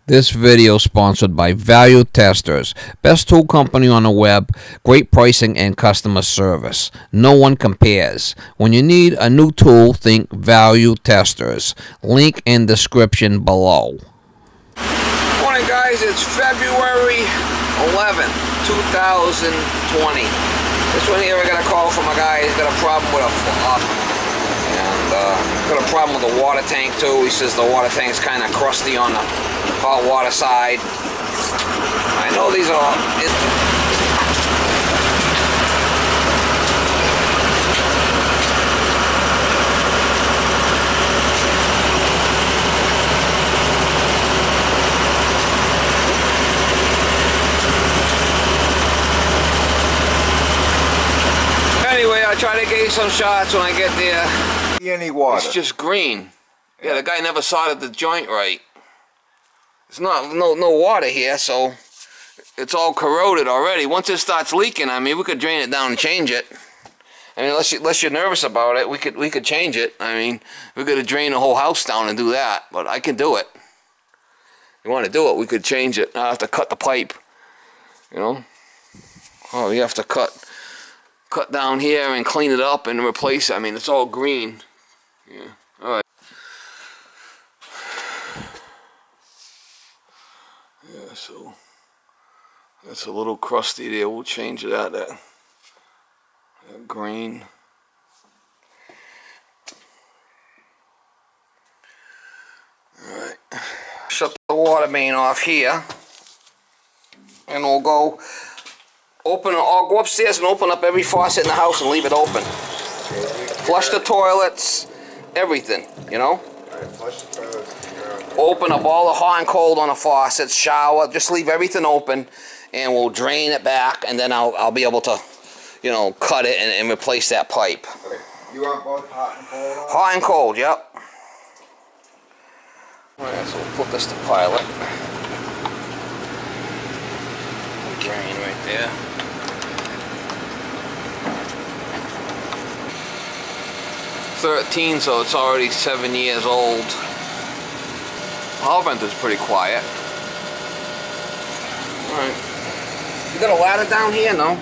This video is sponsored by Value Testers, best tool company on the web, great pricing and customer service. No one compares. When you need a new tool, think Value Testers. Link in description below. Morning guys, it's February 11th, 2020. This one here I got a call from a guy. He's got a problem with got a problem with the water tank too. He says the water tank's kind of crusty on the hot water side. I know these are anyway, I try to get you some shots when I get there. Any water? It's just green. Yeah, the guy never soldered the joint right. There's no water here, so it's all corroded already. Once it starts leaking, I mean, we could drain it down and change it. I mean, unless you're nervous about it, we could change it. I mean, we could drain the whole house down and do that, but I can do it. If you want to do it, we could change it. I have to cut the pipe, you know. Oh, you have to cut down here and clean it up and replace it. I mean, it's all green. Yeah. All right. Yeah. So that's a little crusty there. We'll change it out. That green. All right. Shut the water main off here, and we'll go. I'll go upstairs and open up every faucet in the house and leave it open. Flush the toilets, everything, you know? Open up all the hot and cold on the faucets, shower, just leave everything open, and we'll drain it back, and then I'll be able to, you know, cut it and replace that pipe. Okay. You want both hot and cold on? Hot and cold, yep. Alright, so we'll put this to pilot. Drain right there. $13, so it's already 7 years old. Hall venter's pretty quiet. Alright. You got a ladder down here? No?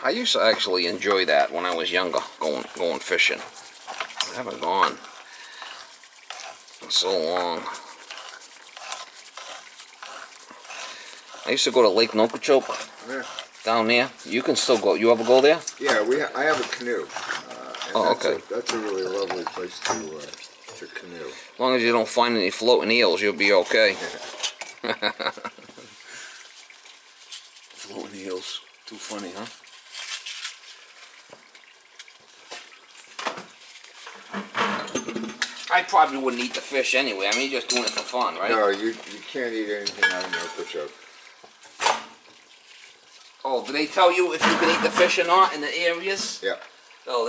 I used to actually enjoy that when I was younger, going fishing. I haven't gone in so long. I used to go to Lake Nokichoke. Yeah. Down there, you can still go. You ever go there? Yeah, I have a canoe. Oh, okay. That's a really lovely place to canoe. As long as you don't find any floating eels, you'll be okay. Floating eels, too funny, huh? I probably wouldn't eat the fish anyway. I mean, you're just doing it for fun, right? No, you can't eat anything out of Nokichoke. Oh, do they tell you if you can eat the fish or not in the areas? Yeah. Oh,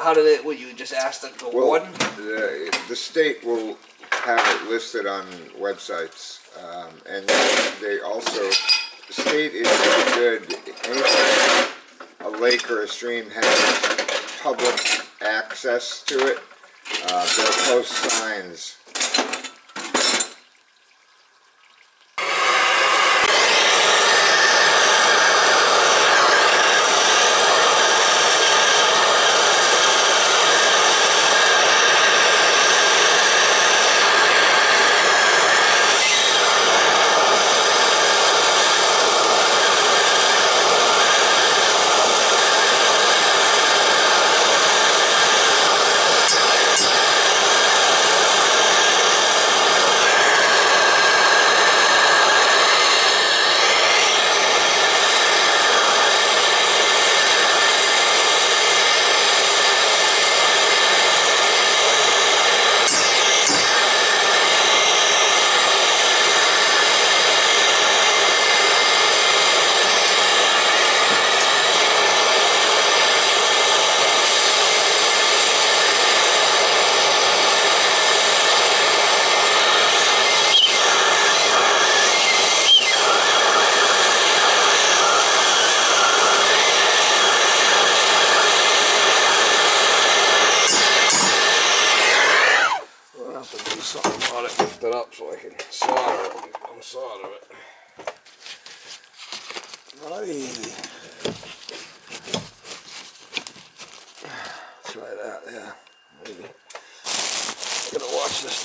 how did it? What, you just asked the warden? The state will have it listed on websites, and they also, the state is good. Anytime a lake or a stream has public access to it, they'll post signs.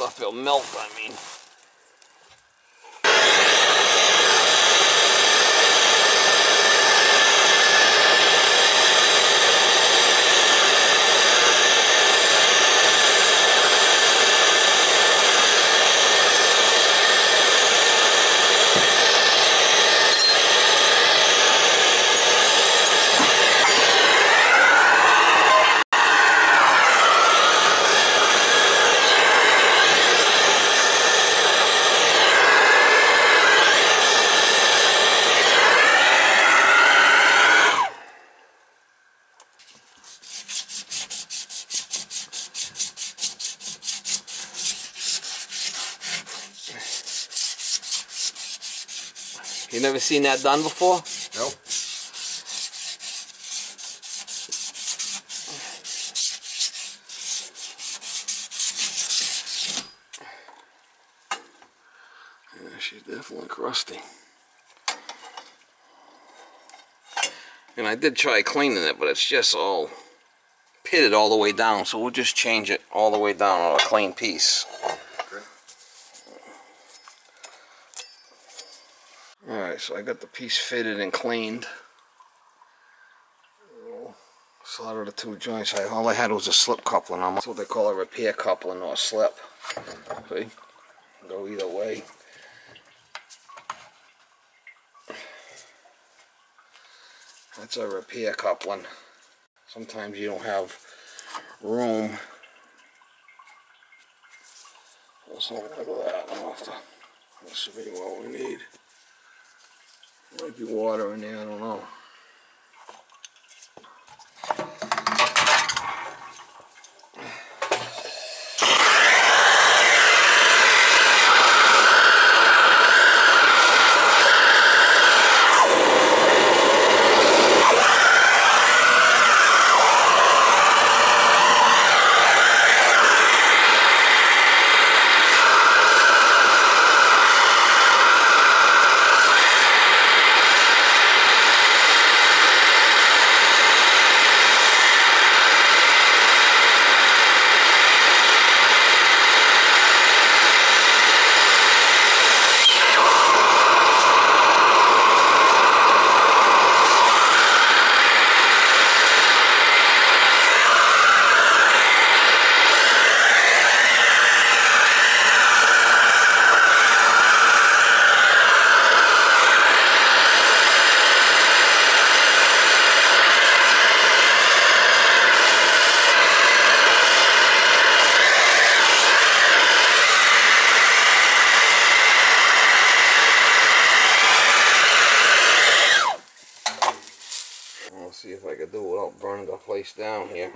stuff will melt, I mean. You never seen that done before? Nope. Yeah, she's definitely crusty. And I did try cleaning it, but it's just all pitted all the way down, so we'll just change it all the way down on a clean piece. Alright, so I got the piece fitted and cleaned. Soldered the two joints. All I had was a slip coupling on. That's what they call a repair coupling, or a slip. See? Go either way. That's a repair coupling. Sometimes you don't have room. Something like that. I'll have to see what we need. Might be water in there, I don't know. See if I can do it without burning the place down here.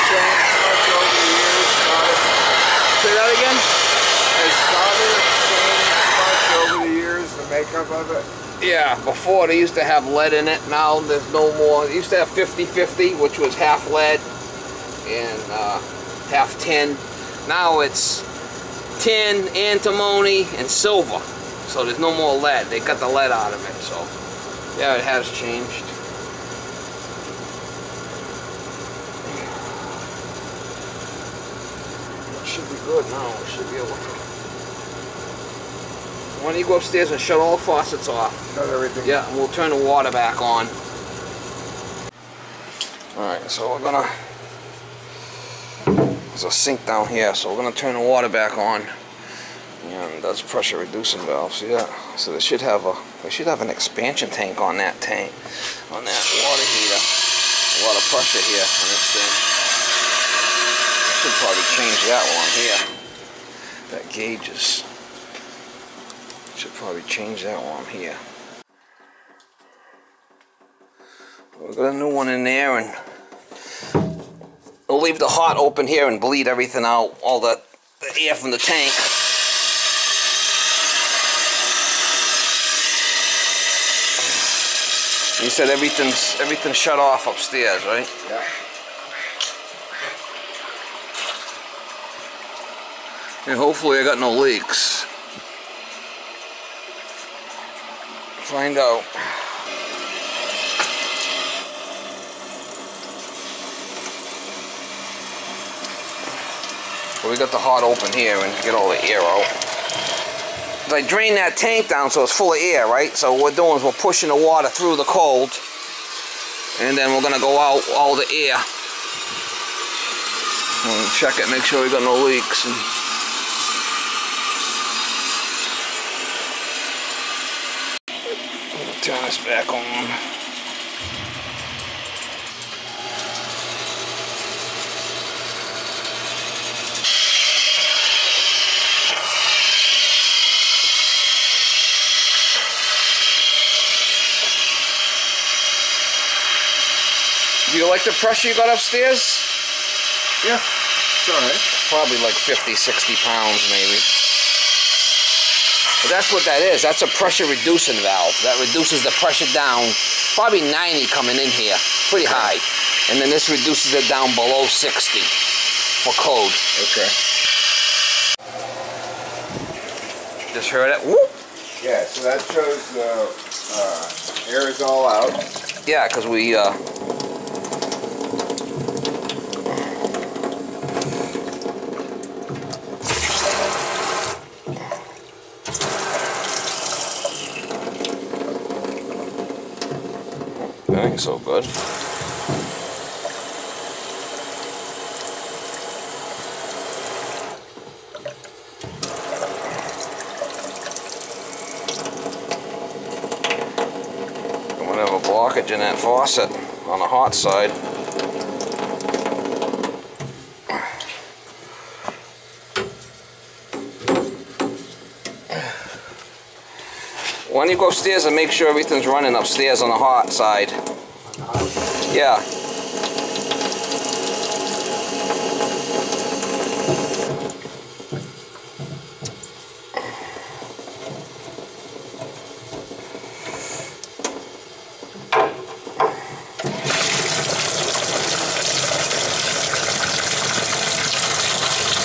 changed much over the years? Say that again? Has solder changed much over the years, the makeup of it? Yeah, before they used to have lead in it. Now there's no more. They used to have 50-50, which was half lead and half tin. Now it's tin, antimony, and silver. So there's no more lead. They got the lead out of it. So yeah, it has changed. It should be good now. We should be able to. Why don't you go upstairs and shut all the faucets off? Shut everything. Yeah, and we'll turn the water back on. Alright, so we're gonna... There's a sink down here, so we're gonna turn the water back on. And that's pressure reducing valves, yeah. So they should have an expansion tank on that on that water heater. A lot of pressure here on this thing. I should probably change that one here. That gauge is... Should probably change that one here. We've got a new one in there, and we'll leave the hot open here and bleed everything out, all the air from the tank. You said everything's shut off upstairs, right? Yeah. And hopefully I got no leaks. Find out. Well, we got the hot open here and get all the air out. I drain that tank down so it's full of air, right? So what we're doing is we're pushing the water through the cold, and then we're gonna go out all the air. We'll check it, make sure we got no leaks. Turn this back on. Do you like the pressure you got upstairs? Yeah, it's alright. Probably like 50, 60 pounds maybe. But that's what that is. That's a pressure reducing valve. That reduces the pressure down, probably 90 coming in here, pretty high. And then this reduces it down below 60 for code. Okay. Just heard it? Whoop. Yeah, so that shows the air is all out. Yeah, because we... That ain't so good. I'm gonna have a blockage in that faucet on the hot side. Why don't you go upstairs and make sure everything's running upstairs on the hot side? Yeah.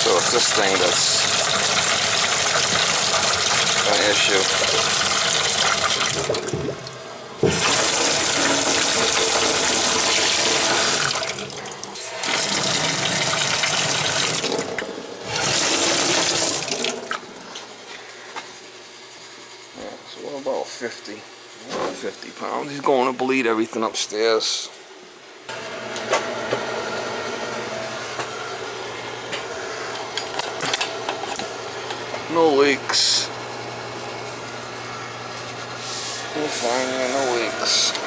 So it's this thing that's an issue. About 50 pounds. He's going to bleed everything upstairs. No leaks. We'll find no leaks.